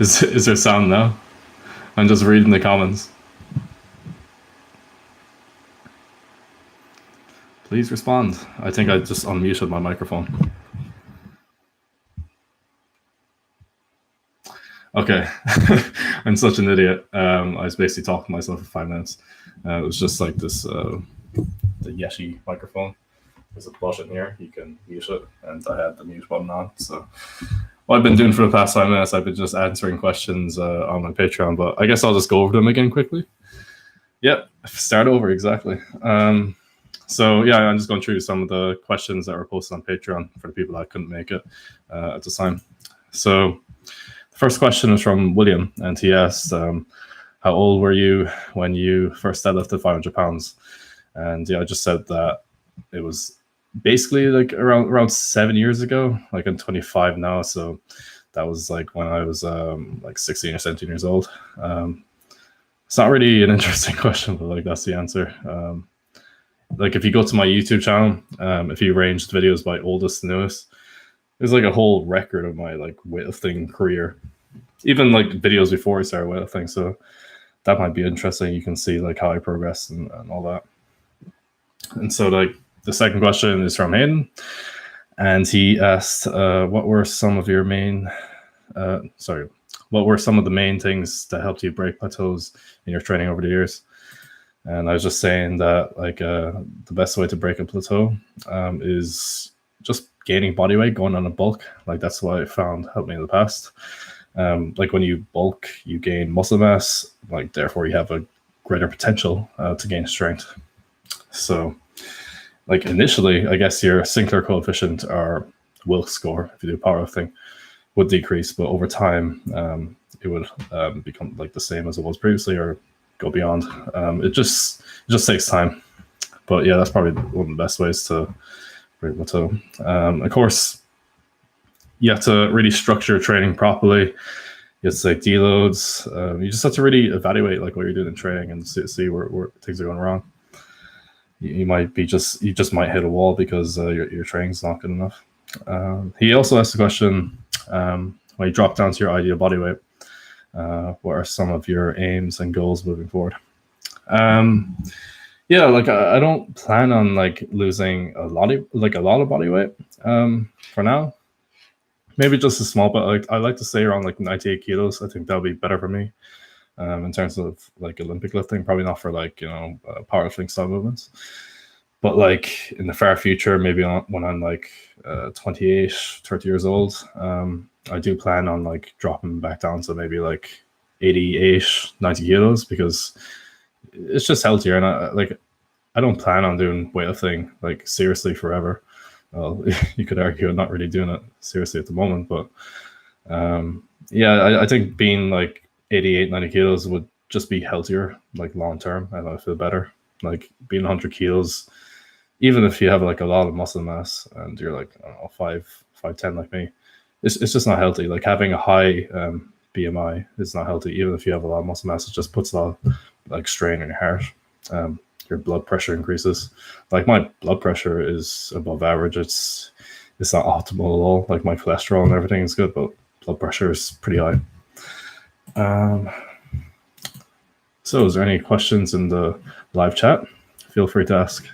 Is there sound now? I'm just reading the comments. Please respond. I think I just unmuted my microphone. Okay. I'm such an idiot. I was basically talking to myself for 5 minutes. It was just like this, the Yeti microphone. There's a button here, you can mute it, and I had the mute button on. So what I've been doing for the past 5 minutes, I've been just answering questions on my Patreon, but I guess I'll just go over them again quickly. Yep, start over, exactly. So yeah, I'm just going through some of the questions that were posted on Patreon for the people that couldn't make it at the time. So the first question is from William, and he asked, how old were you when you first deadlifted 500 pounds? And yeah, I just said that it was basically like around 7 years ago. Like I'm 25 now, so that was like when I was like 16 or 17 years old. It's not really an interesting question, but like that's the answer. Like if you go to my YouTube channel, if you range the videos by oldest to newest, there's like a whole record of my like weightlifting career, even like videos before I started weightlifting. So that might be interesting. You can see like how I progressed and all that. And so like the second question is from Hayden, and he asked, what were some of the main things that helped you break plateaus in your training over the years? And I was just saying that like the best way to break a plateau is just gaining body weight, going on a bulk. Like that's what I found helped me in the past. Like when you bulk, you gain muscle mass, like therefore you have a greater potential to gain strength. So like initially, I guess your Sinclair coefficient or Wilks score, if you do powerlifting, would decrease, but over time it would become like the same as it was previously or go beyond. It just takes time. But yeah, that's probably one of the best ways to break plateau. Of course, you have to really structure training properly. You have to take deloads. You just have to really evaluate like what you're doing in training and see where things are going wrong. You just might hit a wall because your training's not good enough. He also asked the question, when you drop down to your ideal body weight, what are some of your aims and goals moving forward? Yeah, like I don't plan on like losing a lot of body weight for now. Maybe just a small, but like I like to stay around like 98 kilos. I think that'll be better for me in terms of like Olympic lifting. Probably not for like powerlifting style movements, but like in the far future, maybe when I'm like 28, 30 years old, I do plan on like dropping back down to maybe like 88, 90 kilos because it's just healthier. And I don't plan on doing weightlifting like seriously forever. Well, you could argue I'm not really doing it seriously at the moment, but yeah, I think being like 88, 90 kilos would just be healthier, like long term, and I feel better. Like being 100 kilos, even if you have like a lot of muscle mass and you're like, I don't know, 5'10" like me, it's just not healthy. Like having a high BMI is not healthy, even if you have a lot of muscle mass. It just puts a lot of like strain on your heart. Your blood pressure increases. Like my blood pressure is above average. It's not optimal at all. Like my cholesterol and everything is good, but blood pressure is pretty high. So is there any questions in the live chat? Feel free to ask.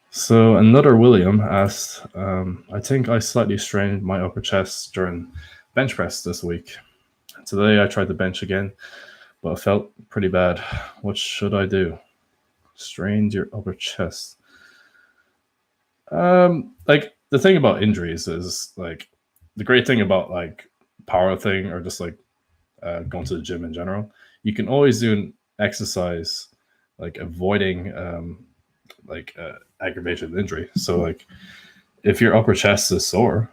So another William asked, I think I slightly strained my upper chest during bench press this week. Today I tried to bench again, but I felt pretty bad. What should I do? Strained your upper chest. Like the thing about injuries is like the great thing about like powerlifting or just like going to the gym in general, you can always do an exercise like avoiding aggravated injury. So like if your upper chest is sore,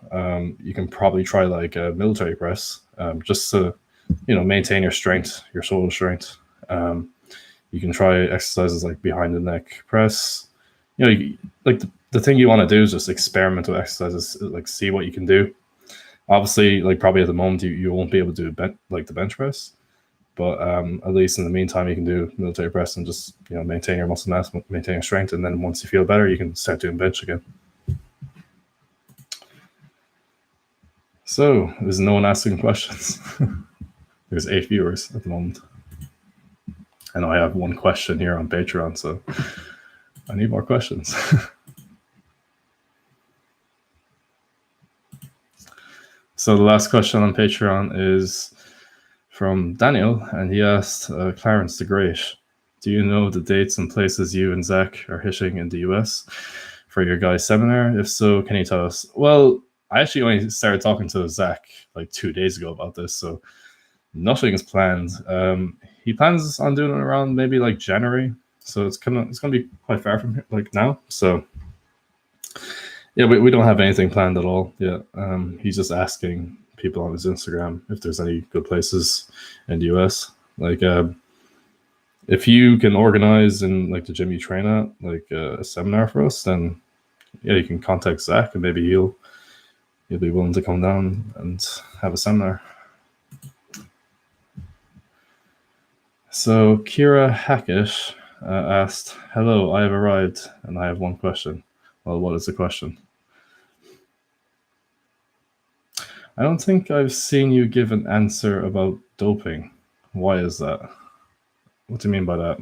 you can probably try like a military press just to maintain your strength, your shoulder strength. You can try exercises like behind the neck press. Like the thing you want to do is just experiment with exercises, like see what you can do. Obviously, like probably at the moment you won't be able to do the bench press, But at least in the meantime, you can do military press and just maintain your muscle mass, maintain your strength, and then once you feel better, you can start doing bench again. So there's no one asking questions. There's 8 viewers at the moment, and I have 1 question here on Patreon, so I need more questions. So the last question on Patreon is from Daniel, and he asked Clarence the Great, do you know the dates and places you and Zach are hitting in the US for your guys' seminar? If so, can you tell us? Well, I actually only started talking to Zach like 2 days ago about this, so nothing is planned. He plans on doing it around maybe like January, so it's gonna be quite far from here, like now. So yeah, we don't have anything planned at all yet. He's just asking people on his Instagram if there's any good places in the US. Like, if you can organize in like the gym you train at, like a seminar for us, then yeah, you can contact Zach and maybe he'll be willing to come down and have a seminar. So Kira Hackett asked, hello, I have arrived and I have 1 question. Well, what is the question? I don't think I've seen you give an answer about doping. Why is that? What do you mean by that?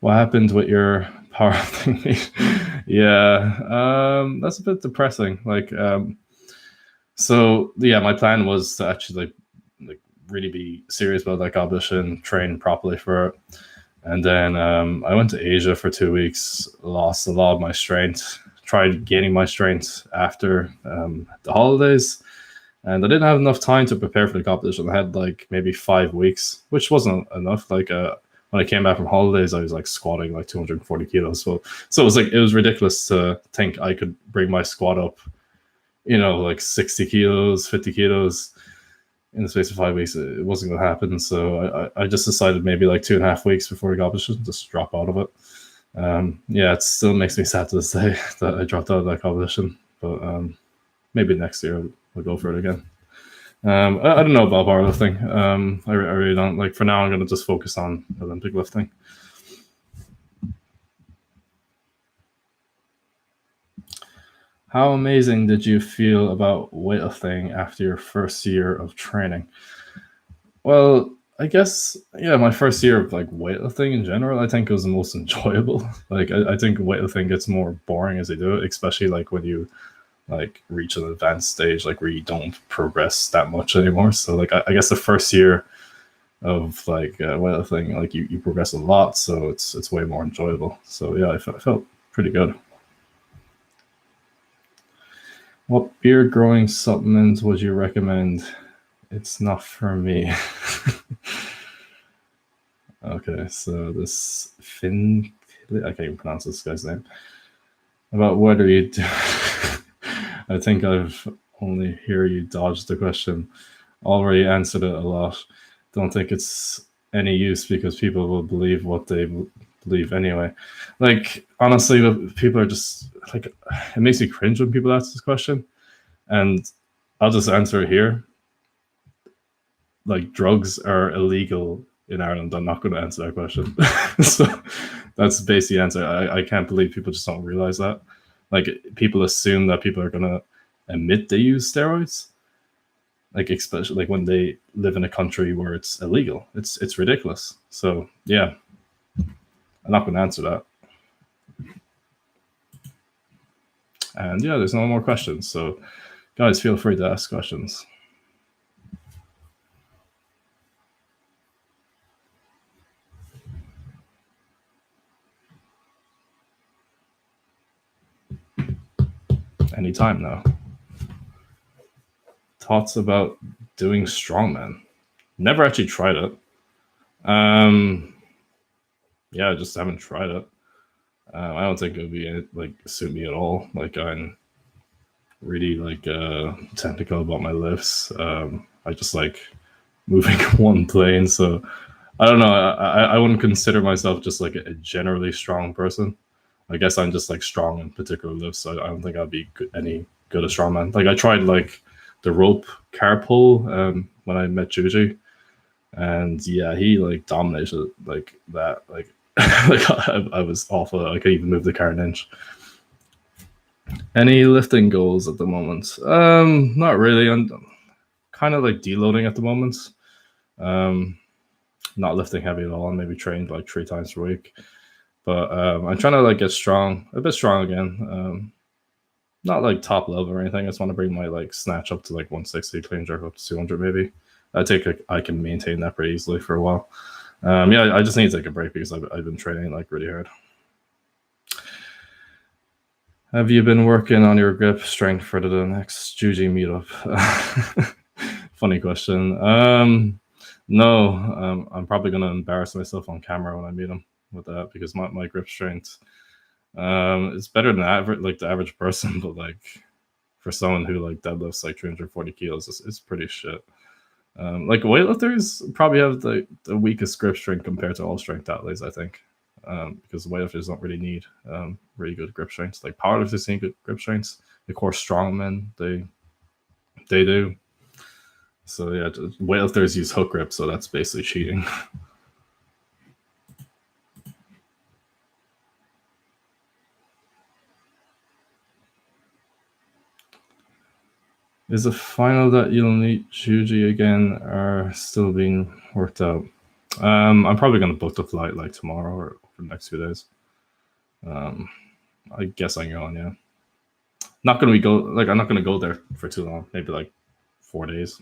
What happened with your powerlifting meet? Yeah, that's a bit depressing. Like, so yeah, my plan was to actually like really be serious about that competition, train properly for it. And then I went to Asia for 2 weeks, lost a lot of my strength, tried gaining my strength after the holidays, and I didn't have enough time to prepare for the competition. I had like maybe 5 weeks, which wasn't enough. Like when I came back from holidays, I was like squatting like 240 kilos. So it was ridiculous to think I could bring my squat up, like 60 kilos, 50 kilos in the space of 5 weeks. It wasn't going to happen. So I just decided maybe like 2.5 weeks before the competition, just drop out of it. Yeah, it still makes me sad to this day that I dropped out of that competition, but maybe next year I'll go for it again. I don't know about powerlifting. I really don't. Like, for now, I'm going to just focus on Olympic lifting. How amazing did you feel about weightlifting after your first year of training? Well, I guess, yeah, my first year of like weightlifting in general, I think it was the most enjoyable. Like, I think weightlifting gets more boring as you do it, especially like when you like reach an advanced stage, like where you don't progress that much anymore. So like, I guess the first year of like weightlifting, like you progress a lot, so it's way more enjoyable. So yeah, I felt pretty good. What beard growing supplement would you recommend? It's not for me. Okay, so this Finn, I can't even pronounce this guy's name. About what are you doing? I think I've only hear you dodge the question. Already answered it a lot. Don't think it's any use because people will believe what they believe anyway. Like, honestly, people are just like, it makes me cringe when people ask this question, and I'll just answer it here. Like, drugs are illegal in Ireland. I'm not going to answer that question. So that's basically the answer. I can't believe people just don't realize that. Like, people assume that people are going to admit they use steroids. Like, especially like when they live in a country where it's illegal. It's ridiculous. So yeah, I'm not going to answer that. And yeah, there's no more questions. So guys, feel free to ask questions. Anytime now. Thoughts about doing strongman? Never actually tried it. Yeah, I just haven't tried it. I don't think it would be like suit me at all. Like, I'm really like technical about my lifts. I just like moving one plane. So I don't know. I wouldn't consider myself just like a generally strong person. I guess I'm just like strong in particular lifts. So I don't think I'd be any good at strongman. Like, I tried like the rope car pull when when I met Juji, and yeah, he like dominated like that. Like, like I was awful. I couldn't even move the car an inch. Any lifting goals at the moment? Not really. I'm kind of like deloading at the moment. Not lifting heavy at all. I'm maybe trained like 3 times per week, but I'm trying to like get a bit strong again. Not like top level or anything. I just want to bring my like snatch up to like 160, clean jerk up to 200 maybe. I think I can maintain that pretty easily for a while. Yeah, I just need to take a break because I've been training like really hard. Have you been working on your grip strength for the next Juji meetup? Funny question. No, I'm probably gonna embarrass myself on camera when I meet him with that because my grip strength it's better than like the average person, but like for someone who like deadlifts like 340 kilos, it's pretty shit. Like weightlifters probably have the weakest grip strength compared to all strength athletes, I think, because weightlifters don't really need really good grip strengths. Like powerlifters need good grip strengths. Of course, strongmen they do. So yeah, weightlifters use hook grip, so that's basically cheating. Is the final that you'll meet Juji again are still being worked out? I'm probably going to book the flight like tomorrow or for the next few days. I guess I can go on, yeah. I'm not going to go there for too long. Maybe like 4 days.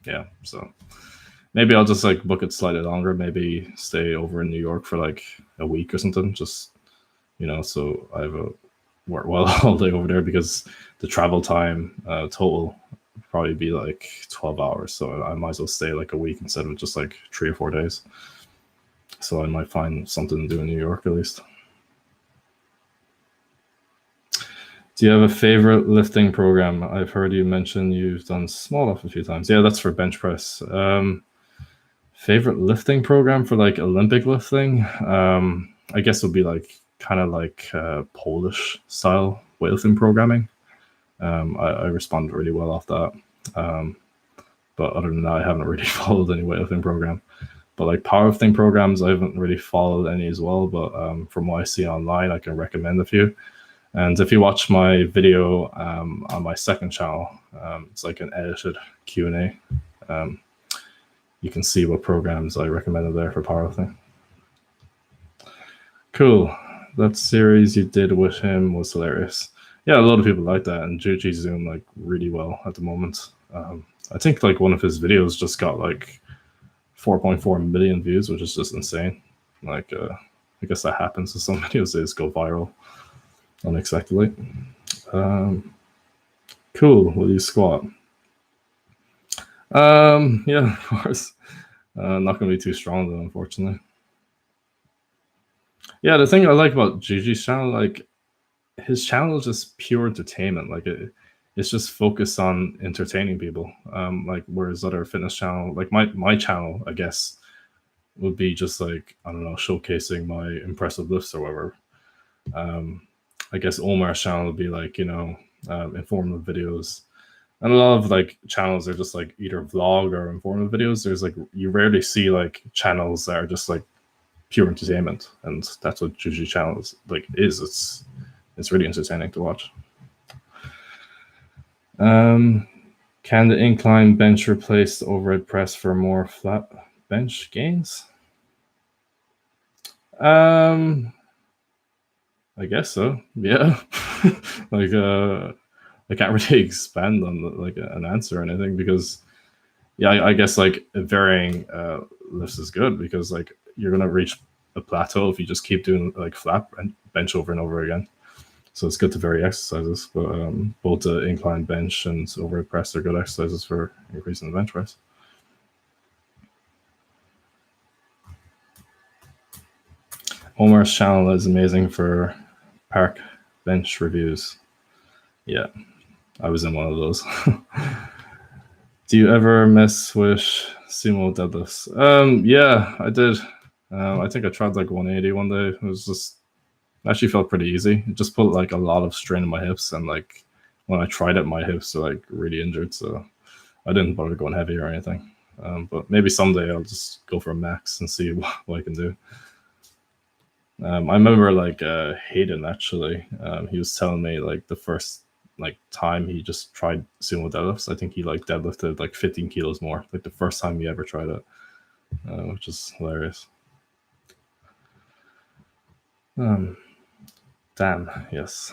Yeah, so maybe I'll just like book it slightly longer. Maybe stay over in New York for like a week or something. Just so I have a work well all day over there because the travel time total would probably be like 12 hours. So I might as well stay like a week instead of just like 3 or 4 days. So I might find something to do in New York at least. Do you have a favorite lifting program? I've heard you mention you've done small up a few times. Yeah, that's for bench press. Favorite lifting program for like Olympic lifting? I guess it would be like kind of like Polish style weightlifting programming. I responded really well off that. But other than that, I haven't really followed any weightlifting program. But like powerlifting programs, I haven't really followed any as well. But from what I see online, I can recommend a few. And if you watch my video on my second channel, it's like an edited Q&A. You can see what programs I recommended there for powerlifting. Cool. That series you did with him was hilarious. Yeah, a lot of people like that, and Juji's doing like really well at the moment. I think like one of his videos just got like 4.4 million views, which is just insane. Like, I guess that happens to some videos; they just go viral unexpectedly. Cool. Will you squat? Yeah, of course. Not gonna be too strong though, unfortunately. Yeah, the thing I like about Juji's channel, like his channel is just pure entertainment. Like it's just focused on entertaining people. Like whereas other fitness channel, like my channel, I guess, would be just like, I don't know, showcasing my impressive lifts or whatever. I guess Omar's channel would be like, informative videos. And a lot of like channels are just like either vlog or informative videos. There's like, you rarely see like channels that are just like pure entertainment, and that's what Juji channel is like. It's really entertaining to watch. Can the incline bench replace the overhead press for more flat bench gains? I guess so. Yeah. Like I can't really expand on like an answer or anything because yeah, I guess like varying lifts is good because like you're gonna reach a plateau if you just keep doing like flat bench over and over again. So it's good to vary exercises, but both the incline bench and overhead press are good exercises for increasing the bench press. Omar's channel is amazing for park bench reviews. Yeah, I was in one of those. Do you ever mess with sumo deadlifts? Yeah, I did. I think I tried like 180 one day. It was just actually felt pretty easy. It just put like a lot of strain on my hips, and like when I tried it, my hips are like really injured. So I didn't bother going heavy or anything. But maybe someday I'll just go for a max and see what I can do. I remember like Hayden actually. He was telling me like the first like time he just tried sumo deadlifts. I think he like deadlifted like 15 kilos more. Like the first time he ever tried it, which is hilarious. Damn, yes.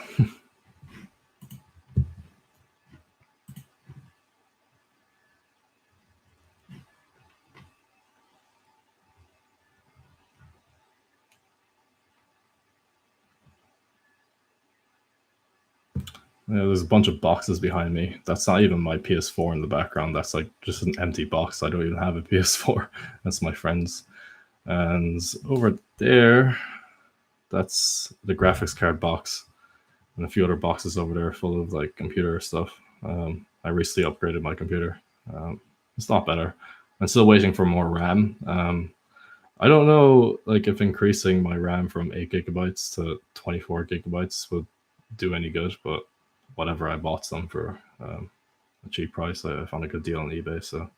Yeah, there's a bunch of boxes behind me. That's not even my PS4 in the background. That's like just an empty box. I don't even have a PS4. That's my friend's. And over there, that's the graphics card box, and a few other boxes over there full of like computer stuff. I recently upgraded my computer. It's not better. I'm still waiting for more RAM. I don't know like if increasing my RAM from 8 gigabytes to 24 gigabytes would do any good, but whatever, I bought some for a cheap price. I found a good deal on eBay, so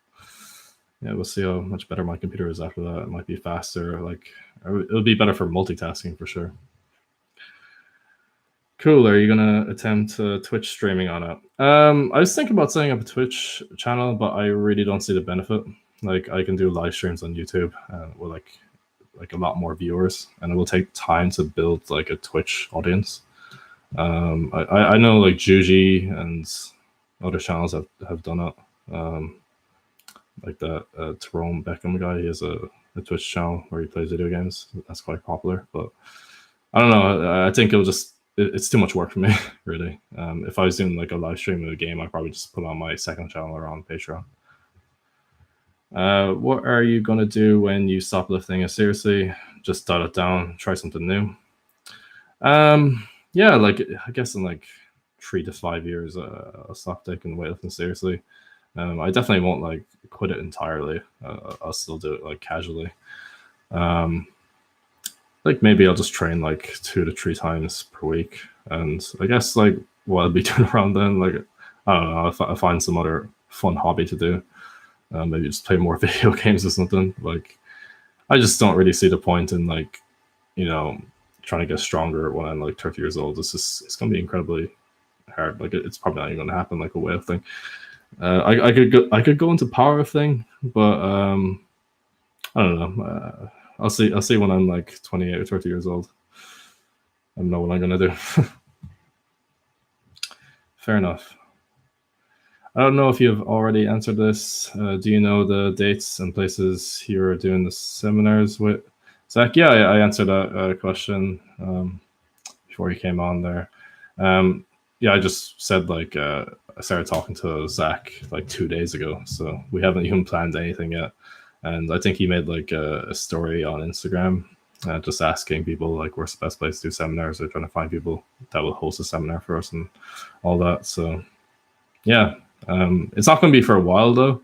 yeah, we'll see how much better my computer is after that. It might be faster. Like it'll be better for multitasking for sure. Cool. Are you gonna attempt Twitch streaming on it? I was thinking about setting up a Twitch channel, but I really don't see the benefit. Like I can do live streams on YouTube with like a lot more viewers, and it will take time to build like a Twitch audience. I know like Juji and other channels have done it. Like the Tyrone Beckham guy, he has a Twitch channel where he plays video games. That's quite popular, but I don't know. I think it's too much work for me, really. If I was doing like a live stream of a game, I'd probably just put on my second channel or on Patreon. What are you gonna do when you stop lifting? Seriously, just dial it down, try something new. Yeah, like I guess in like 3 to 5 years, I'll stop taking weightlifting seriously. I definitely won't like quit it entirely. I'll still do it like casually. Like maybe I'll just train like 2 to 3 times per week, and I guess like what I'll be doing around then, like I don't know, I'll find some other fun hobby to do. Maybe just play more video games or something. Like I just don't really see the point in like trying to get stronger when I'm like 30 years old. It's gonna be incredibly hard. Like it's probably not even gonna happen like a weightlifting. I could go into powerlifting, but I don't know. I'll see when I'm like 28 or 30 years old. I don't know what I'm gonna do. Fair enough. I don't know if you've already answered this. Do you know the dates and places you're doing the seminars with? Zach, yeah, I answered that question before you came on there. Yeah, I just said like I started talking to Zach like 2 days ago, so we haven't even planned anything yet. And I think he made like a story on Instagram, just asking people like where's the best place to do seminars. They're trying to find people that will host a seminar for us and all that. So yeah, it's not going to be for a while though.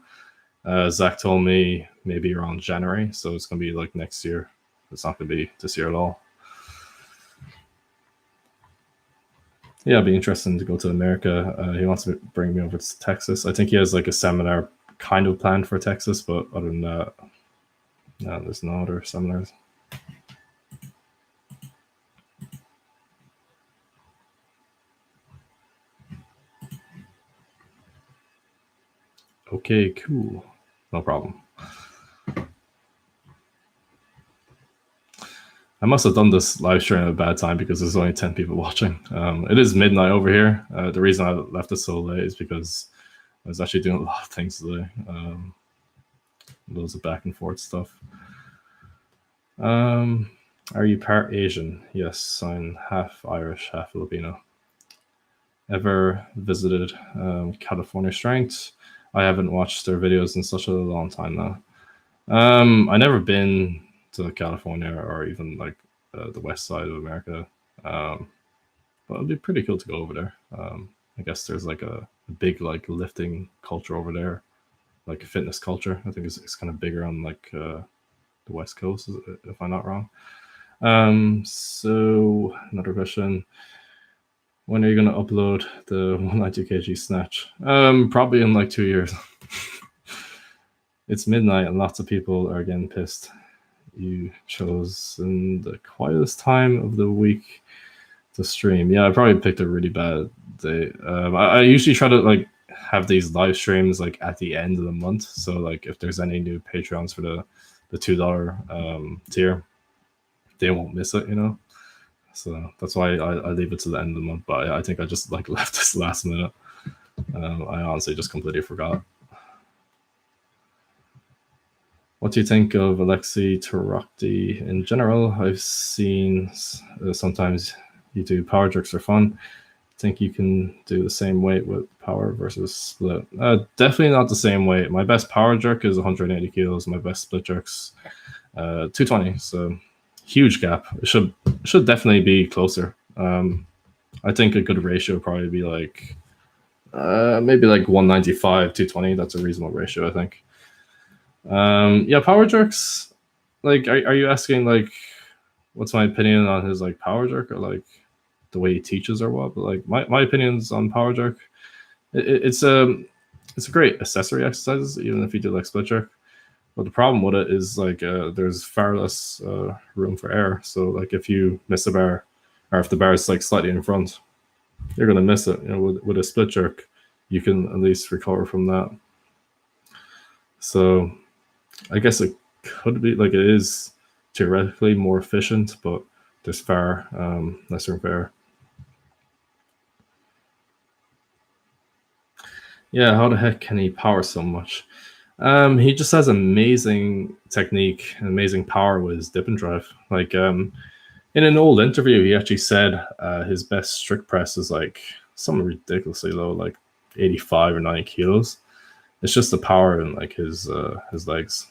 Zach told me maybe around January, so it's going to be like next year. It's not going to be this year at all. Yeah, it'd be interesting to go to America. He wants to bring me over to Texas. I think he has like a seminar kind of planned for Texas, but other than that, no, there's no other seminars. Okay, cool. No problem. I must have done this live stream at a bad time because there's only 10 people watching. It is midnight over here. The reason I left it so late is because I was actually doing a lot of things today. Loads of back and forth stuff. Are you part Asian? Yes, I'm half Irish, half Filipino. Ever visited California Strength? I haven't watched their videos in such a long time now. I never been to California or even like the west side of America, but it'd be pretty cool to go over there. I guess there's like a big like lifting culture over there, like a fitness culture. I think it's kind of bigger on like the west coast, if I'm not wrong. So another question: when are you gonna upload the 190 kg snatch? Probably in like 2 years. It's midnight and lots of people are getting pissed. You chose in the quietest time of the week to stream. Yeah, I probably picked a really bad day. I usually try to like have these live streams like at the end of the month. So like if there's any new Patreons for the $2 tier, they won't miss it, you know. So that's why I leave it to the end of the month. But I think I just like left this last minute. I honestly just completely forgot. What do you think of Alexei Tarakti in general? I've seen sometimes you do power jerks for fun. Think you can do the same weight with power versus split? Definitely not the same weight. My best power jerk is 180 kilos. My best split jerk's 220. So huge gap. It should definitely be closer. I think a good ratio would probably be like maybe like 195, 220. That's a reasonable ratio, I think. Yeah, power jerks. Like, are you asking like, what's my opinion on his like power jerk, or like the way he teaches, or what? But like my opinions on power jerk, it's a great accessory exercise, even if you do like split jerk. But the problem with it is like there's far less room for error. So like if you miss a bar, or if the bar is like slightly in front, you're gonna miss it. You know, with a split jerk, you can at least recover from that. So I guess it could be like, it is theoretically more efficient, but there's far less room for error. Yeah, how the heck can he power so much? He just has amazing technique and amazing power with his dip and drive. Like in an old interview, he actually said his best strict press is like something ridiculously low, like 85 or 90 kilos. It's just the power in like his legs.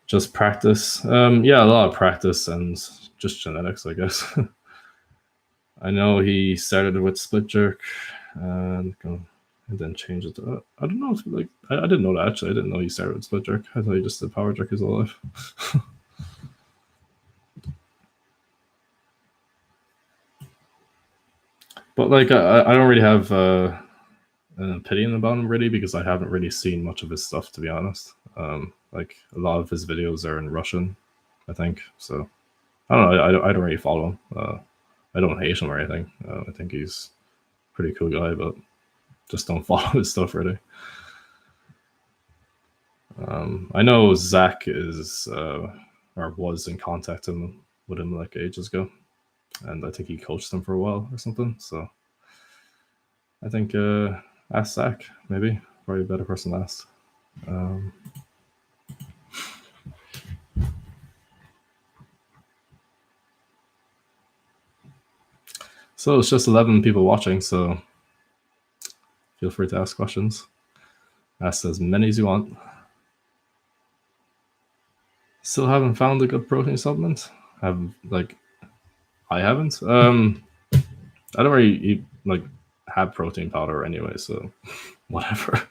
Just practice. Yeah, a lot of practice and just genetics, I guess. I know he started with split jerk and then changed it to, I don't know if like I didn't know that actually. I didn't know he started with split jerk. I thought he just did power jerk his whole life. But like I don't really have an opinion about him really, because I haven't really seen much of his stuff, to be honest. Like a lot of his videos are in Russian, I think. So I don't know. I don't really follow him. I don't hate him or anything. I think he's a pretty cool guy, but just don't follow his stuff really. I know Zach is or was in contact with him like ages ago, and I think he coached him for a while or something. So I think ask Zach, maybe probably a better person to ask. So it's just 11 people watching, so feel free to ask questions. Ask as many as you want. Still haven't found a good protein supplement. I haven't. I don't really eat, like have protein powder anyway, so whatever.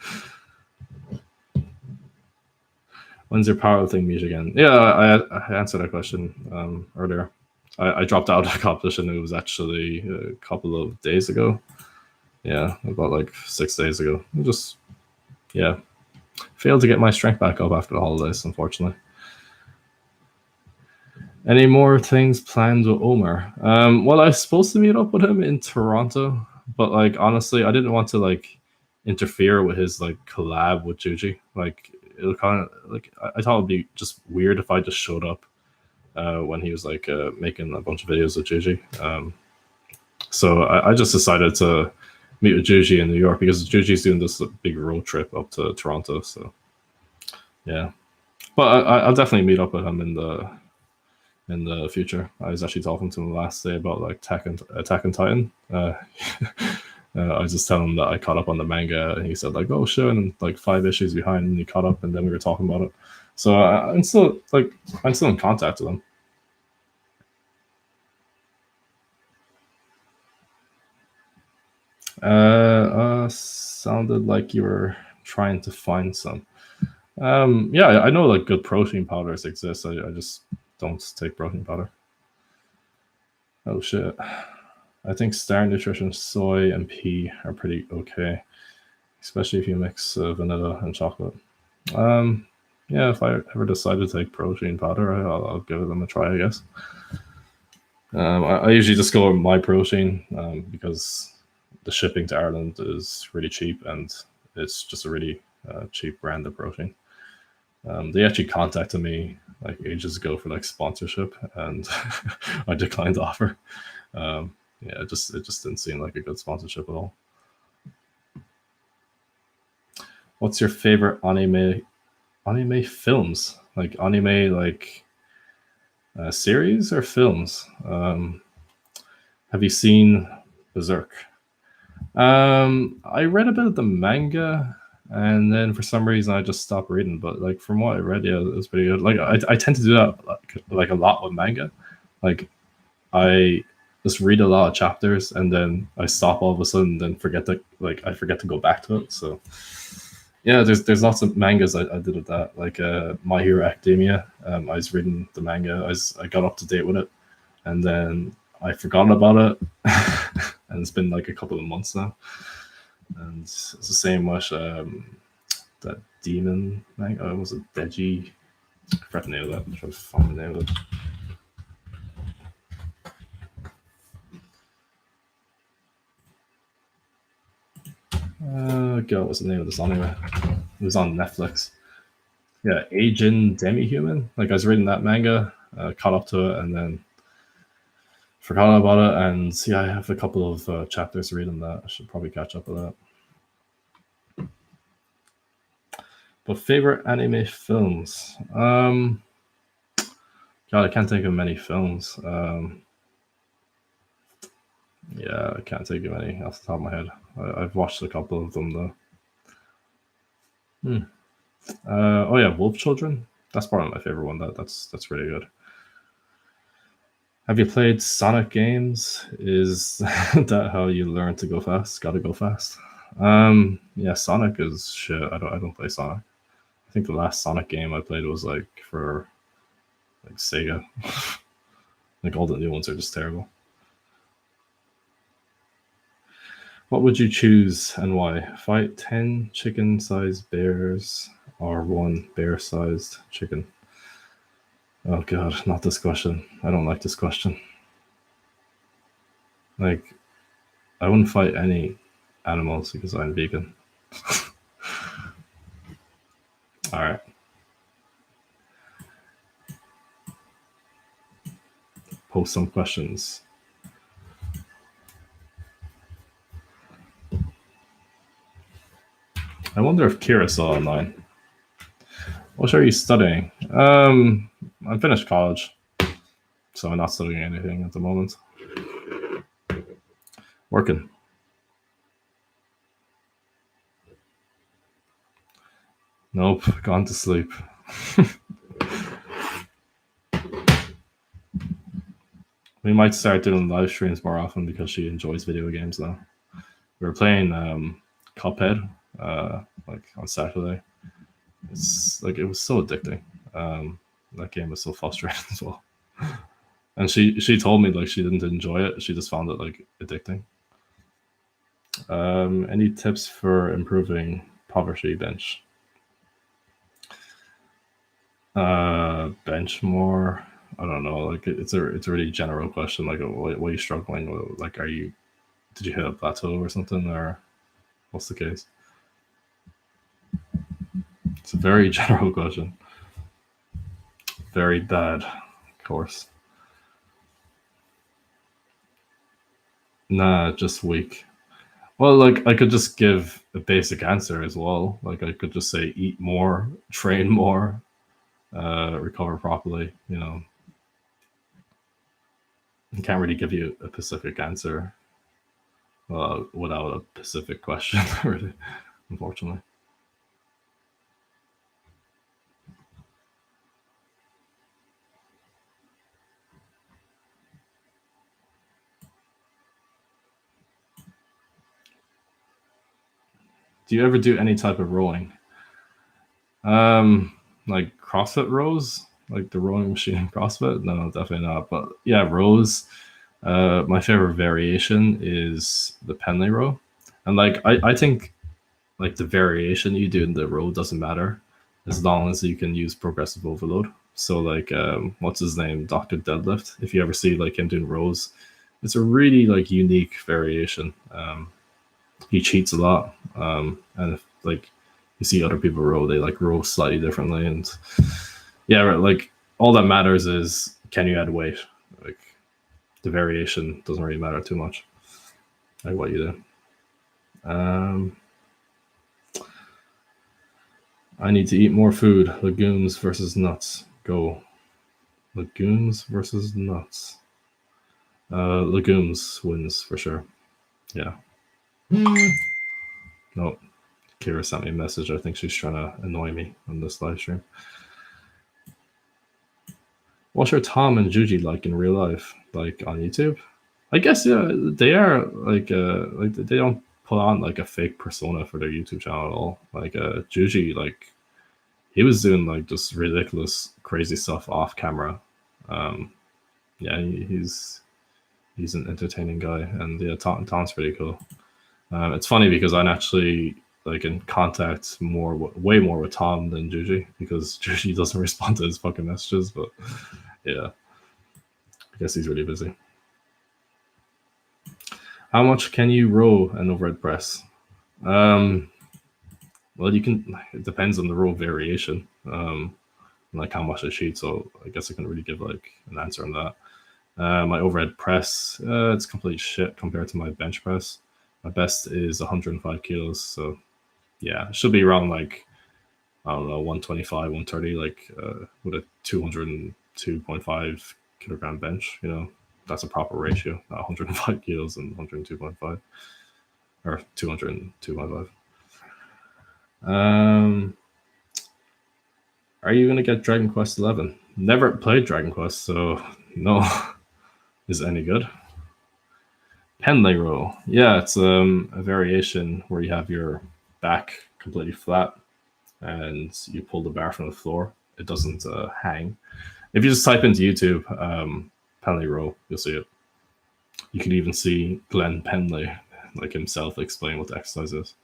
When's your powerlifting meet again? Yeah, I answered that question earlier. I dropped out of the competition. It was actually a couple of days ago. Yeah, about like 6 days ago. Just, yeah, failed to get my strength back up after the holidays, unfortunately. Any more things planned with Omar? Well, I was supposed to meet up with him in Toronto, but like honestly, I didn't want to like interfere with his like collab with Juji. Like it'll kind of like I thought it'd be just weird if I just showed up when he was like making a bunch of videos with Juji. So I just decided to meet with Juji in New York, because Juji's doing this big road trip up to Toronto. So yeah, but I'll definitely meet up with him in the future. I was actually talking to him last day about like Attack on Titan. I was just telling him that I caught up on the manga, and he said like, "Oh shit," and like 5 issues behind, and he caught up, and then we were talking about it. So I'm still in contact with him. Sounded like you were trying to find some. Yeah, I know like good protein powders exist. I just don't take protein powder. Oh shit. I think Star Nutrition soy and pea are pretty okay, especially if you mix vanilla and chocolate. Yeah, if I ever decide to take protein powder, I'll give them a try, I guess. I usually just go with my protein because the shipping to Ireland is really cheap and it's just a really cheap brand of protein. They actually contacted me like ages ago for like sponsorship, and I declined the offer. Yeah, it just didn't seem like a good sponsorship at all. What's your favorite anime films? Like anime like series or films? Have you seen Berserk? I read a bit of the manga, and then for some reason I just stopped reading. But like from what I read, yeah, it was pretty good. Like I tend to do that like a lot with manga. Like I just read a lot of chapters and then I stop all of a sudden, then forget to like I forget to go back to it. So yeah, there's lots of mangas I did with that. Like My Hero Academia. I was reading the manga. I got up to date with it, and then I forgot about it, and it's been like a couple of months now. And it's the same with that demon manga. Was it Deji? I forgot the name of that. I'm trying to find the name of it. God, what's the name of this anime? It was on Netflix. Yeah, Agent Demi-Human. Like I was reading that manga, caught up to it, and then forgot about it. And yeah, I have a couple of chapters reading that. I should probably catch up with that. But favorite anime films? God, I can't think of many films. Yeah, I can't think of any off the top of my head. I've watched a couple of them though. Oh yeah, Wolf Children. That's probably my favorite one. That's really good. Have you played Sonic games? Is that how you learn to go fast? Got to go fast. Yeah, Sonic is shit. I don't play Sonic. I think the last Sonic game I played was like for like Sega. Like all the new ones are just terrible. What would you choose and why? Fight 10 chicken sized bears or one bear sized chicken? Oh god, not this question. I don't like this question. Like, I wouldn't fight any animals because I'm vegan. All right. Post some questions. I wonder if Kira's still online. What are you studying? I finished college, so I'm not studying anything at the moment. Working. Nope, gone to sleep. We might start doing live streams more often because she enjoys video games now. We were playing Cuphead like on Saturday. It's like it was so addicting. That game was so frustrating as well. And she told me like she didn't enjoy it. She just found it like addicting. Any tips for improving poverty bench? Bench more. I don't know. Like it's a really general question. Like what are you struggling with? Like did you hit a plateau or something, or what's the case? It's a very general question. Very bad course. Nah, just weak. Well, like I could just give a basic answer as well. Like I could just say eat more, train more, recover properly. You know, I can't really give you a specific answer without a specific question, really, unfortunately. Do you ever do any type of rowing? Like CrossFit rows, like the rowing machine in CrossFit? No, definitely not. But yeah, rows. My favorite variation is the Penley row, and like I think like the variation you do in the row doesn't matter. as long as you can use progressive overload. So like what's his name, Dr. Deadlift, if you ever see like him doing rows, it's a really like unique variation. He cheats a lot, and if like you see other people row, they like row slightly differently, and yeah, like all that matters is can you add weight. Like the variation doesn't really matter too much, like what you do. I need to eat more food. Legumes versus nuts. Go. Legumes versus nuts. Legumes wins for sure. Yeah. No, Kira sent me a message. I think she's trying to annoy me on this live stream. What's your Tom and Juji like in real life? Like on YouTube? I guess yeah, they are like they don't put on like a fake persona for their YouTube channel at all. Like Juji, like he was doing like just ridiculous, crazy stuff off camera. Yeah, he's an entertaining guy, and yeah, Tom's pretty cool. It's funny because I'm actually like in contact way more with Tom than Juji, because Juji doesn't respond to his fucking messages. But yeah, I guess he's really busy. How much can you row an overhead press? Well, you can. It depends on the row variation, like how much I cheat. So I guess I can really give like an answer on that. My overhead press, it's complete shit compared to my bench press. My best is 105 kilos, so yeah, it should be around like I don't know 125, 130, like with a 202.5 kilogram bench. You know, that's a proper ratio, not 105 kilos and 102.5 or 202.5. Are you gonna get Dragon Quest 11? Never played Dragon Quest, so no. Is it any good? Pendlay row. Yeah, it's a variation where you have your back completely flat and you pull the bar from the floor. It doesn't hang. If you just type into YouTube Pendlay row, you'll see it. You can even see Glenn Pendlay, like himself, explain what the exercise is.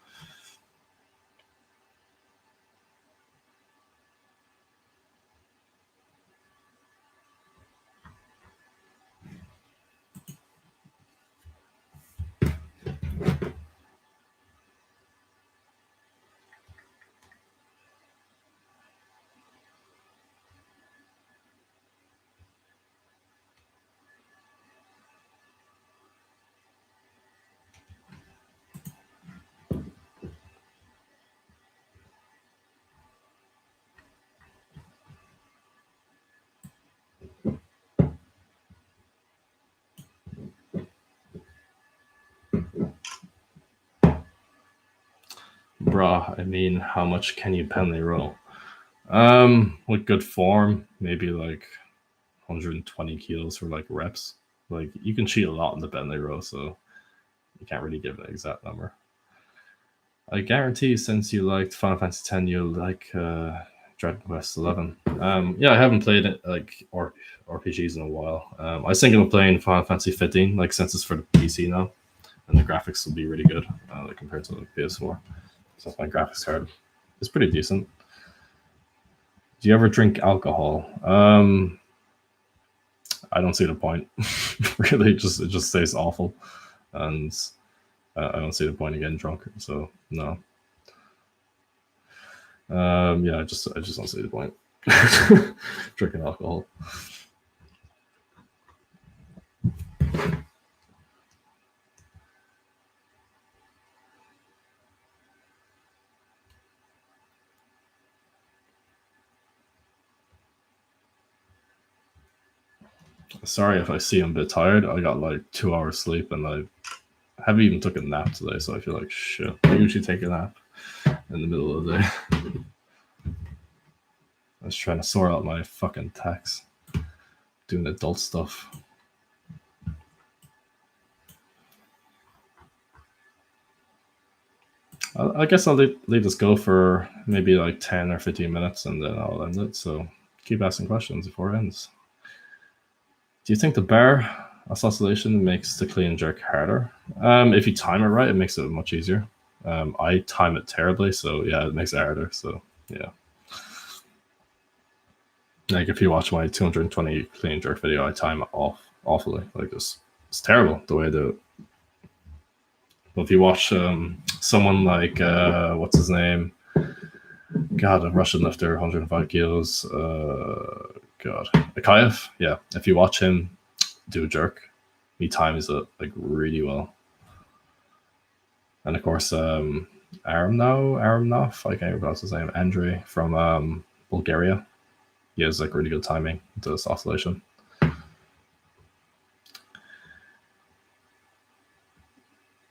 Bruh, I mean, how much can you Pendlay row? With good form, maybe like 120 kilos for like reps. Like you can cheat a lot in the Pendlay row, so you can't really give an exact number. I guarantee since you liked Final Fantasy X, you'll like Dragon Quest 11. Yeah, I haven't played it like RPGs in a while. I was thinking of playing Final Fantasy 15, like since it's for the PC now, and the graphics will be really good like compared to the PS4. So my graphics card is pretty decent. Do you ever drink alcohol? I don't see the point. Really, it just tastes awful, and I don't see the point in getting drunk. So no. Yeah, I just don't see the point drinking alcohol. Sorry if I see I'm a bit tired. I got like 2 hours sleep and I haven't even took a nap today, so I feel like shit. I usually take a nap in the middle of the day. I was trying to sort out my fucking tax, doing adult stuff. I guess I'll leave this go for maybe like 10 or 15 minutes and then I'll end it. So keep asking questions before it ends. Do you think the bar oscillation makes the clean jerk harder? If you time it right, it makes it much easier. I time it terribly, so yeah, it makes it harder. So yeah. Like if you watch my 220 clean and jerk video, I time it off awfully. Like it's terrible the way I do it. But if you watch someone like what's his name? God, a Russian lifter, 105 kilos. God, Akayev. Yeah, if you watch him do a jerk, he times it like really well. And of course, Aramnov, I can't pronounce his name, Andrei from Bulgaria. He has like really good timing to this oscillation.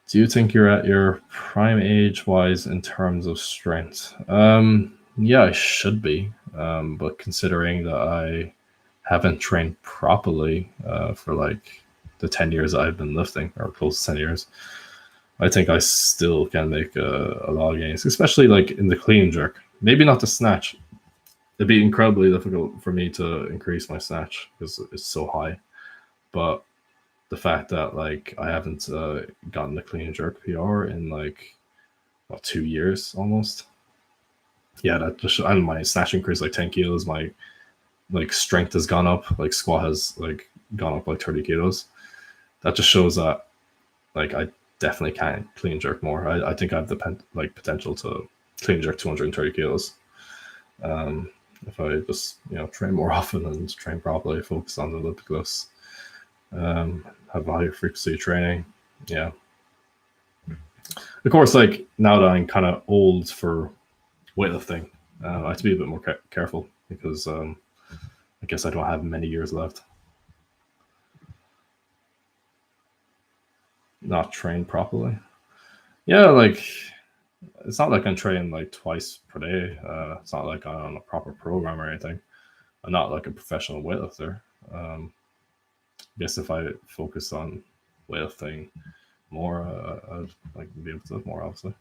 Do you think you're at your prime age-wise in terms of strength? Yeah, I should be, but considering that I haven't trained properly for like the 10 years that I've been lifting, or close to 10 years, I think I still can make a lot of gains, especially like in the clean and jerk. Maybe not the snatch. It'd be incredibly difficult for me to increase my snatch because it's so high. But the fact that like I haven't gotten the clean and jerk PR in like 2 years almost. Yeah, that just, and my snatch increased like 10 kilos. My like strength has gone up. Like squat has like gone up like 30 kilos. That just shows that like I definitely can clean jerk more. I think I have the potential to clean jerk 230 kilos. If I just train more often and train properly, focus on the Olympic lifts, have higher frequency training. Yeah. Of course, like now that I'm kind of old for weightlifting, I have to be a bit more careful because I guess I don't have many years left. Not trained properly. Yeah, like it's not like I'm training like twice per day. It's not like I'm on a proper program or anything. I'm not like a professional weightlifter. I guess if I focus on weightlifting more, I'd like be able to lift more, obviously.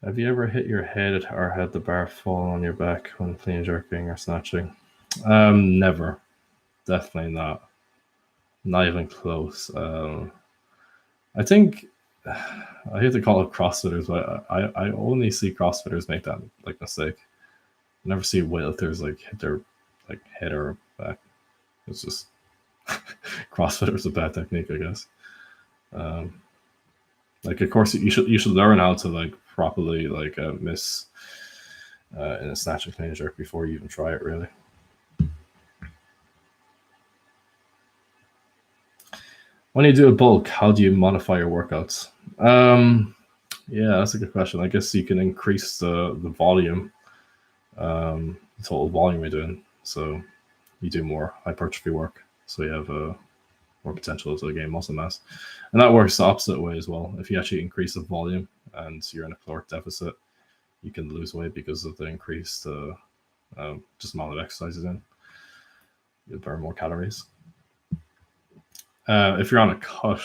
Have you ever hit your head or had the bar fall on your back when clean jerking or snatching? Never. Definitely not. Not even close. I think I hate to call it CrossFitters, but I only see CrossFitters make that like mistake. I never see weightlifters like hit their like head or back. It's just CrossFitters a bad technique, I guess. Like of course you should learn how to like properly like miss in a snatch and clean and jerk before you even try it, really. When you do a bulk, how do you modify your workouts? Yeah, that's a good question. I guess you can increase the volume, the total volume you're doing. So you do more hypertrophy work, so you have more potential to gain muscle mass. And that works the opposite way as well. If you actually increase the volume and you're in a caloric deficit, you can lose weight because of the increased just amount of exercises in. You burn more calories. If you're on a cut,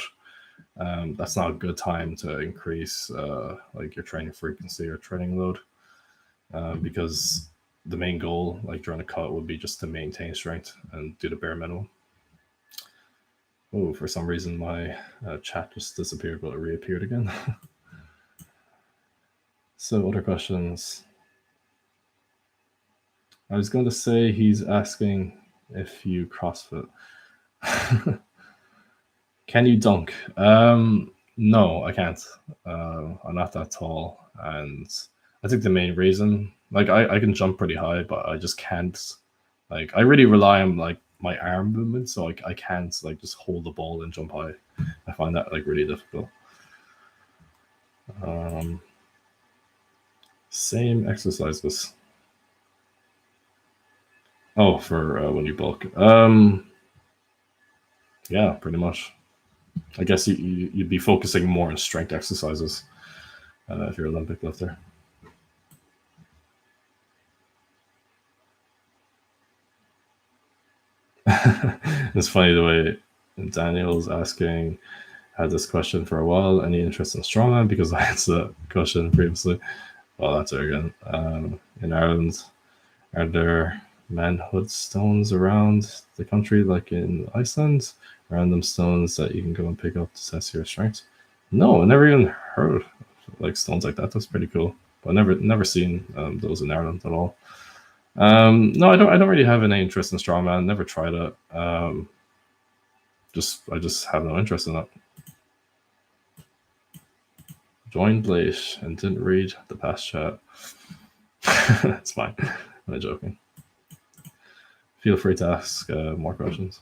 that's not a good time to increase like your training frequency or training load, because the main goal, like during a cut, would be just to maintain strength and do the bare minimum. Oh, for some reason my chat just disappeared, but it reappeared again. So other questions. I was going to say he's asking if you CrossFit. Can you dunk? No, I can't. I'm not that tall, and I think the main reason, like I can jump pretty high, but I just can't. Like I really rely on like my arm movement, so I can't like just hold the ball and jump high. I find that like really difficult. Same exercises. Oh, for when you bulk. Yeah, pretty much. I guess you'd be focusing more on strength exercises if you're an Olympic lifter. It's funny the way Daniel's asking, had this question for a while. Any interest in strongman? Because I answered that question previously. Well, that's it again. In Ireland, are there manhood stones around the country, like in Iceland? Random stones that you can go and pick up to test your strength? No, I never even heard of like stones like that. That's pretty cool. But never seen those in Ireland at all. No, I don't really have any interest in strongman. Never tried it. I just have no interest in it. Joined late and didn't read the past chat. It's fine. I'm joking. Feel free to ask more questions.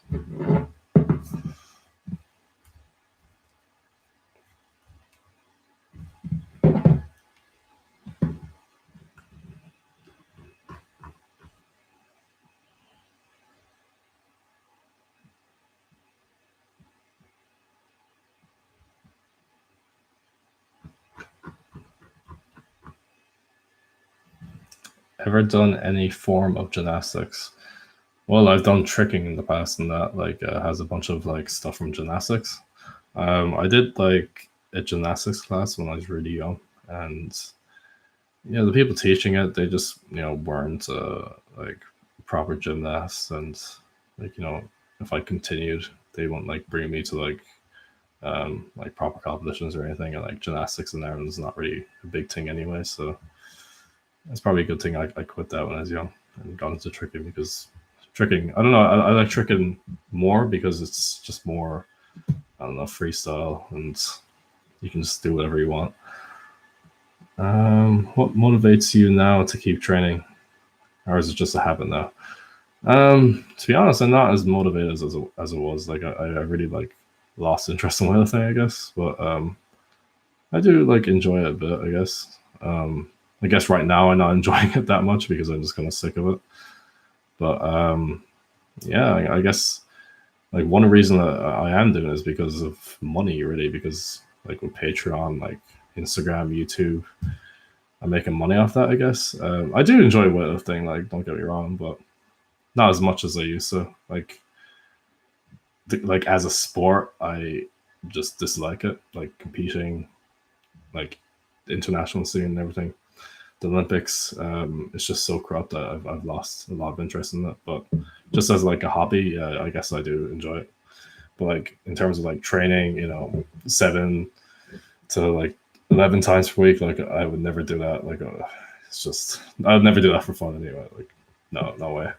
Ever done any form of gymnastics? Well, I've done tricking in the past, and that like has a bunch of like stuff from gymnastics. I did like a gymnastics class when I was really young, and the people teaching it, they just weren't like proper gymnasts, and like if I continued, they won't like bring me to like proper competitions or anything, and like gymnastics in Ireland is not really a big thing anyway, so it's probably a good thing I quit that when I was young and got into tricking, because tricking, I don't know, I like tricking more because it's just more, I don't know, freestyle, and you can just do whatever you want. What motivates you now to keep training, or is it just a habit now? To be honest, I'm not as motivated as it was. Like I really like lost interest in the thing, I guess. But I do like enjoy it a bit, I guess. I guess right now I'm not enjoying it that much because I'm just kind of sick of it. But yeah, I guess like one reason that I am doing it is because of money, really. Because like with Patreon, like Instagram, YouTube, I'm making money off that, I guess. I do enjoy weightlifting, like don't get me wrong, but not as much as I used to. Like as a sport, I just dislike it. Like competing, like international scene and everything. The Olympics, it's just so corrupt that I've lost a lot of interest in it. But just as like a hobby, I guess I do enjoy it. But like in terms of like training, 7 to like 11 times per week, like I would never do that. Like it's just I would never do that for fun anyway. Like no way.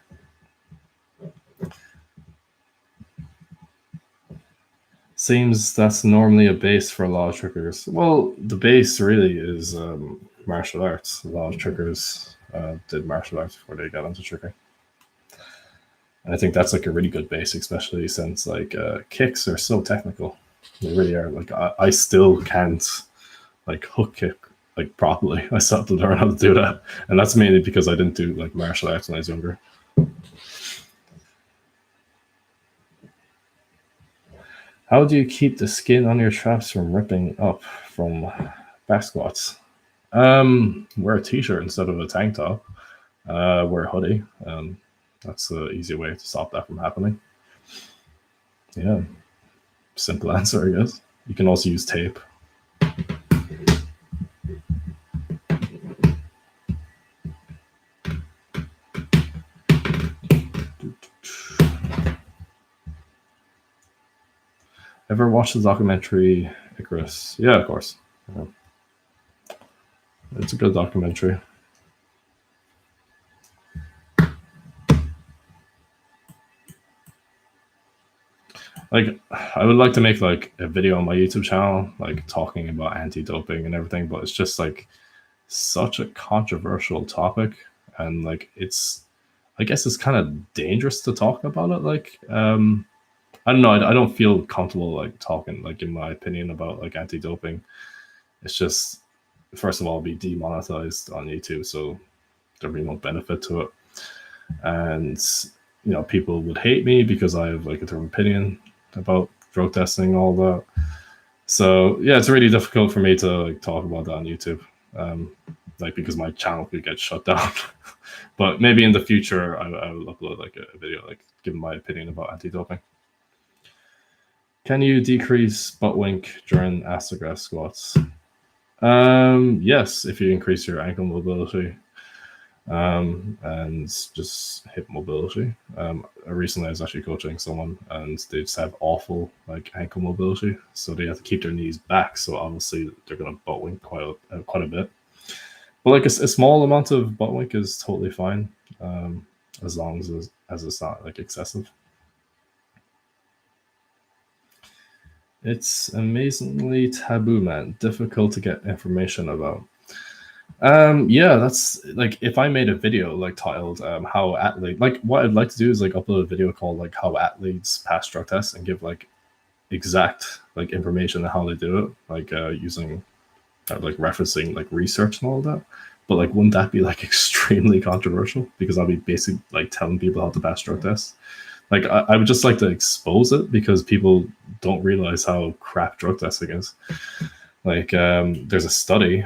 Seems that's normally a base for a lot of trickers. Well, the base really is martial arts. A lot of trickers did martial arts before they got into tricking. And I think that's like a really good base, especially since like kicks are so technical. They really are. Like I still can't like hook kick like properly. I still have to learn how to do that, and that's mainly because I didn't do like martial arts when I was younger. How do you keep the skin on your traps from ripping up from back squats? Wear a t-shirt instead of a tank top. Wear a hoodie. That's the easy way to stop that from happening. Yeah, simple answer, I guess. You can also use tape. Ever watched the documentary Icarus? Yeah, of course. Yeah. It's a good documentary. Like, I would like to make like a video on my YouTube channel, like talking about anti-doping and everything, but it's just like such a controversial topic, and like I guess it's kind of dangerous to talk about it. Like, I don't know. I don't feel comfortable like talking, like in my opinion, about like anti-doping. It's just, first of all, be demonetized on YouTube, so there'll be no benefit to it, and people would hate me because I have like a different opinion about drug testing and all that. So yeah, it's really difficult for me to like talk about that on YouTube, like because my channel could get shut down. But maybe in the future, I will upload like a video, like giving my opinion about anti-doping. Can you decrease butt wink during astrograph squats? Yes, if you increase your ankle mobility and just hip mobility. Recently, I was actually coaching someone, and they just have awful like ankle mobility, so they have to keep their knees back. So obviously, they're going to butt wink quite a bit. But like a small amount of butt wink is totally fine, as long as it's not like excessive. It's amazingly taboo, man. Difficult to get information about. Yeah, that's like if I made a video like titled how athlete like what I'd like to do is like upload a video called like how athletes pass drug tests and give like exact like information on how they do it, like using like referencing like research and all that. But like wouldn't that be like extremely controversial? Because I'll be basically like telling people how to pass drug tests. Like I would just like to expose it because people don't realize how crap drug testing is. Like there's a study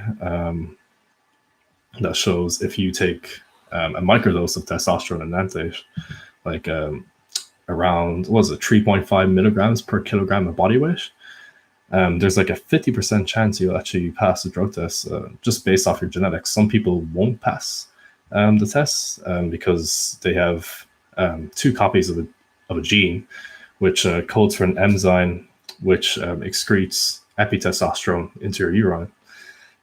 that shows if you take a microdose of testosterone and enanthate, like around what was it 3.5 milligrams per kilogram of body weight, there's like a 50% chance you'll actually pass the drug test just based off your genetics. Some people won't pass the test because they have two copies of a gene which codes for an enzyme which excretes epitestosterone into your urine.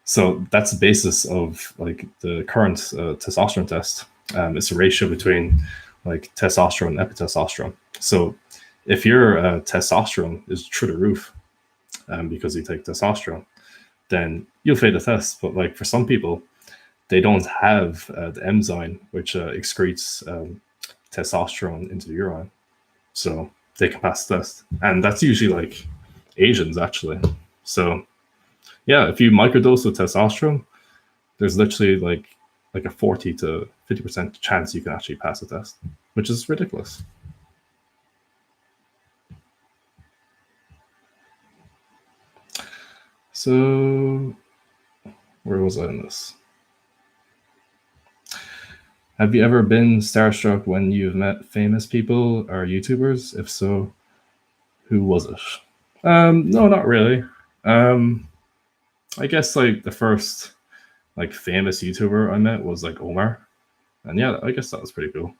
So that's the basis of like the current testosterone test. It's a ratio between like testosterone and epitestosterone. So if your testosterone is through the roof because you take testosterone, then you'll fail the test. But like for some people, they don't have the enzyme which excretes testosterone into the urine, so they can pass the test. And that's usually like Asians actually. So yeah, if you microdose with testosterone, there's literally like a 40 to 50% chance you can actually pass the test, which is ridiculous. So where was I in this? Have you ever been starstruck when you've met famous people or YouTubers? If so, who was it? No, not really. I guess like the first like famous YouTuber I met was like Omar, and yeah, I guess that was pretty cool.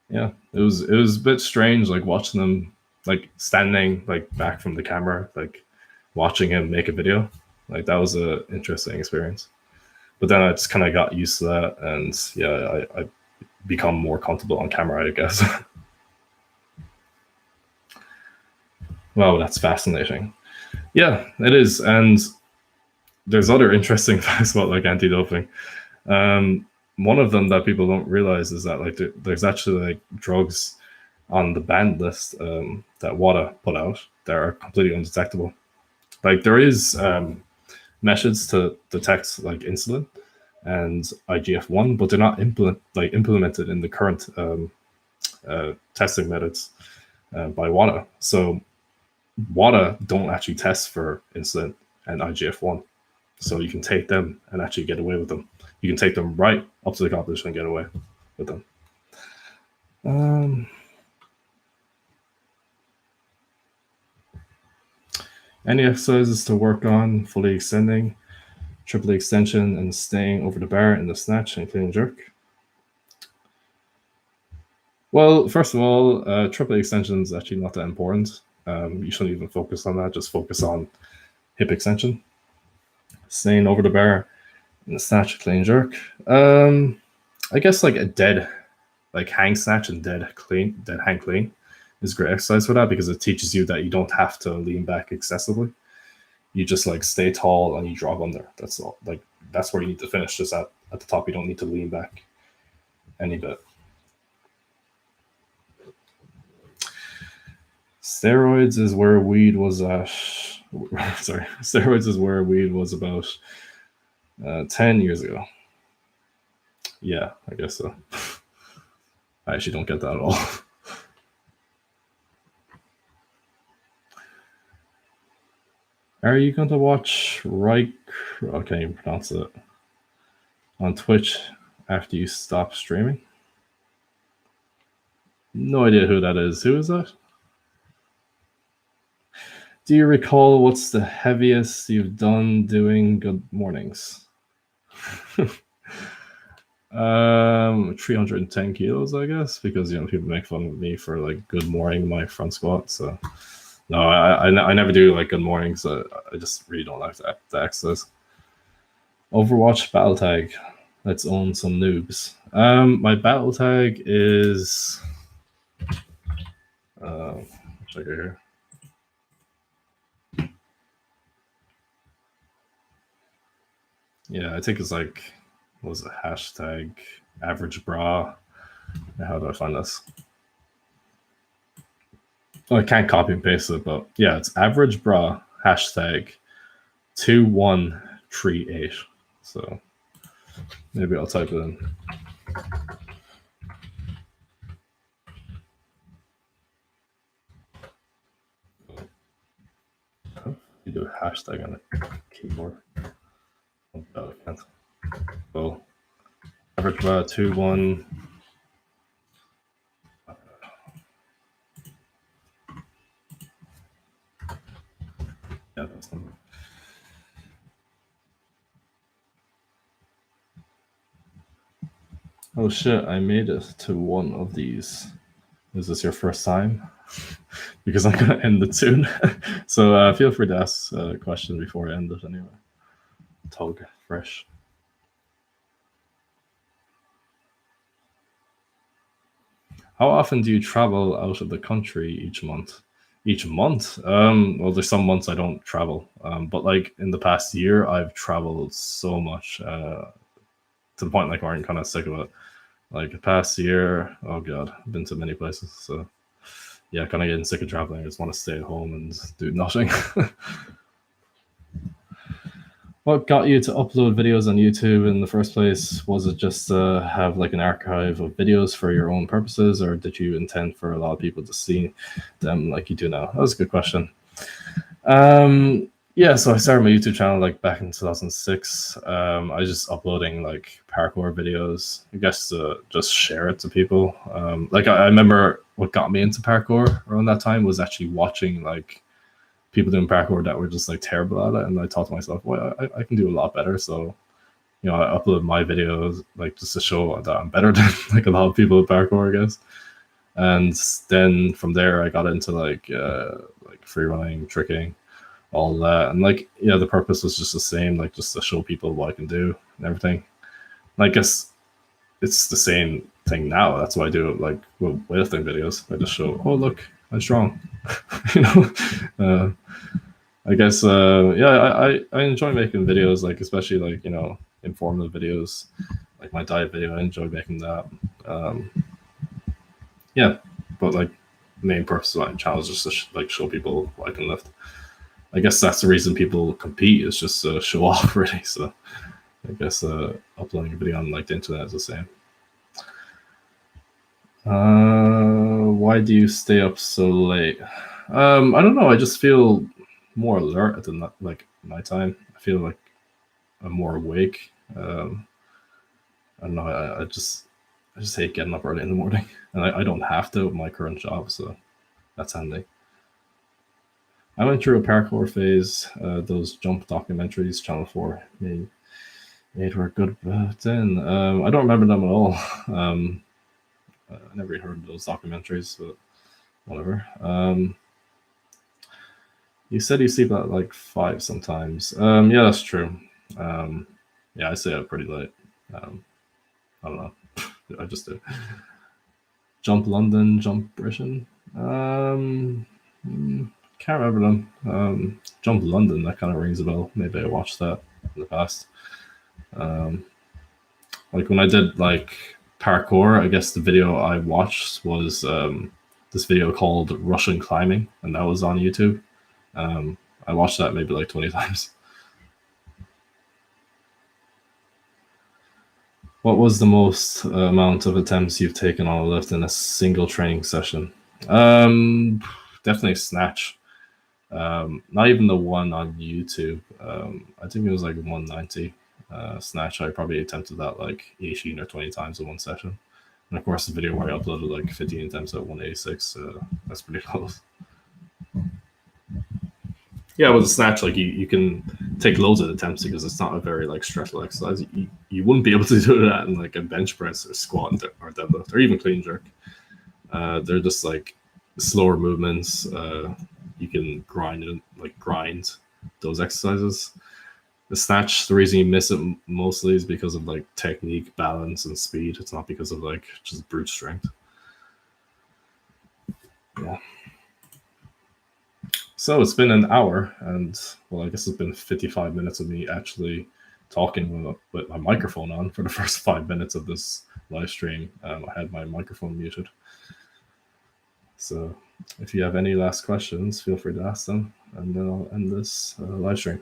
Yeah, it was a bit strange like watching them like standing like back from the camera, like watching him make a video. Like that was a interesting experience. But then I just kind of got used to that, and yeah, I become more comfortable on camera, I guess. Wow, that's fascinating. Yeah, it is, and there's other interesting facts about like anti-doping. One of them that people don't realize is that like there's actually like drugs on the banned list that WADA put out that are completely undetectable. Like there is methods to detect like insulin and IGF-1, but they're not implemented in the current testing methods by WADA. So WADA don't actually test for insulin and IGF-1. So you can take them and actually get away with them. You can take them right up to the competition and get away with them. Any exercises to work on: fully extending, triple extension, and staying over the bar in the snatch and clean and jerk? Well, first of all, triple extension is actually not that important. You shouldn't even focus on that. Just focus on hip extension, staying over the bar in the snatch, clean, jerk. I guess like a dead, like hang snatch and dead hang clean is great exercise for that because it teaches you that you don't have to lean back excessively. You just like stay tall and you drop under. That's all. Like that's where you need to finish. Just at the top, you don't need to lean back any bit. Steroids is where weed was at. Sorry, steroids is where weed was about 10 years ago. Yeah, I guess so. I actually don't get that at all. Are you going to watch Reich? I can't even pronounce it. On Twitch after you stop streaming? No idea who that is. Who is that? Do you recall what's the heaviest you've done doing good mornings? 310 kilos, I guess, because people make fun of me for like good morning my front squat. So no, I never do like good mornings. I just really don't like that exercise. Overwatch battle tag. Let's own some noobs. My battle tag is check it here. Yeah, I think it's like, what was it, hashtag average bra. How do I find this? Oh, I can't copy and paste it, but yeah, it's average bra hashtag 2138. So maybe I'll type it in. You do a hashtag on a keyboard. Oh, no, I can't. So average bra 21. Yeah, that's number. Oh shit, I made it to one of these. Is this your first time? Because I'm going to end it soon. So feel free to ask a question before I end it anyway. Tog fresh. How often do you travel out of the country each month? Each month? Well, there's some months I don't travel. But like in the past year, I've traveled so much to the point like where I'm kind of sick of it. Like the past year, oh god, I've been to many places. So yeah, kind of getting sick of traveling. I just want to stay at home and do nothing. What got you to upload videos on YouTube in the first place? Was it just to have like an archive of videos for your own purposes, or did you intend for a lot of people to see them like you do now? That was a good question. Yeah, so I started my YouTube channel like back in 2006. I was just uploading like parkour videos, I guess, to just share it to people. Like I remember what got me into parkour around that time was actually watching like people doing parkour that were just like terrible at it, and I thought to myself, well, I can do a lot better. So you know, I upload my videos like just to show that I'm better than like a lot of people at parkour, I guess. And then from there, I got into like free running, tricking, all that, and like yeah, the purpose was just the same, like just to show people what I can do and everything. And I guess it's the same thing now. That's why I do it like with weightlifting videos. I just show, oh look, I'm strong. You know. I guess yeah, I enjoy making videos, like especially like you know informative videos, like my diet video. I enjoy making that. Yeah, but like main purpose of my channel is just to like show people what I can lift. I guess that's the reason people compete, is just to show off, really. So I guess uploading a video on like the internet is the same. Why do you stay up so late? I don't know. I just feel more alert at the like nighttime. I feel like I'm more awake. I don't know. I just hate getting up early in the morning, and I don't have to with my current job, so that's handy. I went through a parkour phase. Those jump documentaries, Channel 4 made were good then. I don't remember them at all. I never really heard of those documentaries, but whatever. You said you sleep at like 5 sometimes. Yeah, that's true. Yeah, I stay up pretty late. I don't know. I just do. Jump London, Jump Britain. Can't remember them. Jump London, that kind of rings a bell. Maybe I watched that in the past. Like when I did like parkour, I guess the video I watched was this video called Russian Climbing, and that was on YouTube. I watched that maybe like 20 times. What was the most amount of attempts you've taken on a lift in a single training session? Definitely snatch. Not even the one on YouTube. I think it was like 190 snatch. I probably attempted that like 18 or 20 times in one session. And of course, the video where I uploaded like 15 attempts at 186. That's pretty close. Yeah, with a snatch, like you can take loads of attempts because it's not a very like stressful exercise. You wouldn't be able to do that in like a bench press or squat or deadlift or even clean jerk. They're just like slower movements. You can grind those exercises. The snatch, the reason you miss it mostly is because of like technique, balance, and speed. It's not because of like just brute strength. Yeah. So it's been an hour, and well, I guess it's been 55 minutes of me actually talking with my microphone on for the first 5 minutes of this live stream. I had my microphone muted. So if you have any last questions, feel free to ask them, and then I'll end this live stream.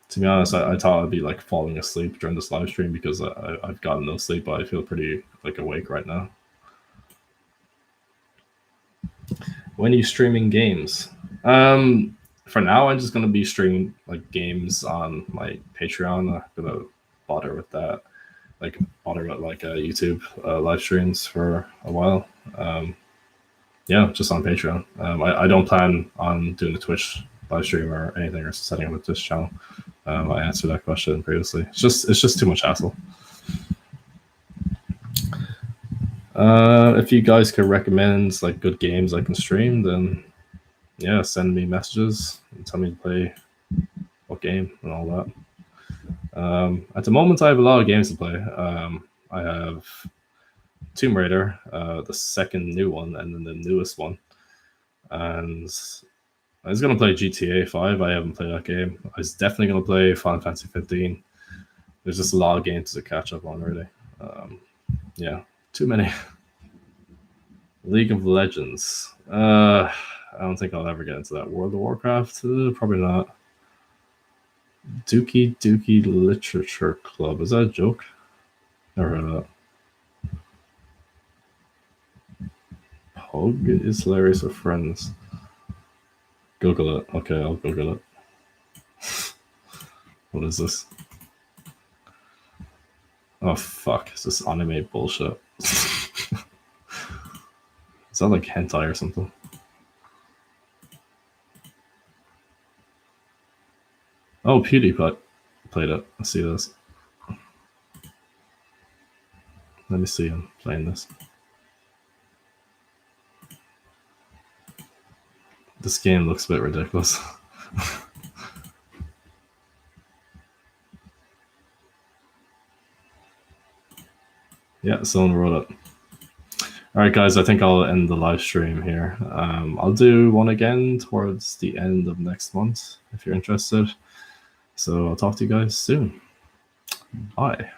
To be honest, I thought I'd be like falling asleep during this live stream because I've gotten no sleep, but I feel pretty like awake right now. When are you streaming games? For now, I'm just gonna be streaming like games on my Patreon. I'm not gonna bother with that, like YouTube live streams for a while. Yeah, just on Patreon. I don't plan on doing a Twitch live stream or anything, or setting up a Twitch channel. I answered that question previously. It's just too much hassle. If you guys could recommend like good games I can stream, then yeah, send me messages and tell me to play what game and all that. At the moment, I have a lot of games to play. I have Tomb Raider, the second new one, and then the newest one. And I was going to play GTA 5. I haven't played that game. I was definitely going to play Final Fantasy 15. There's just a lot of games to catch up on, really. Yeah, too many. League of Legends. I don't think I'll ever get into that. World of Warcraft? Probably not. Dookie Dookie Literature Club. Is that a joke? Never heard of that. Pog is hilarious with friends. Google it. Okay, I'll Google it. What is this? Oh fuck, is this anime bullshit? Is that like hentai or something? Oh, PewDiePie played it. Let's see this. Let me see him playing this. This game looks a bit ridiculous. Yeah, someone wrote it. All right, guys, I think I'll end the live stream here. I'll do one again towards the end of next month if you're interested. So I'll talk to you guys soon. Bye.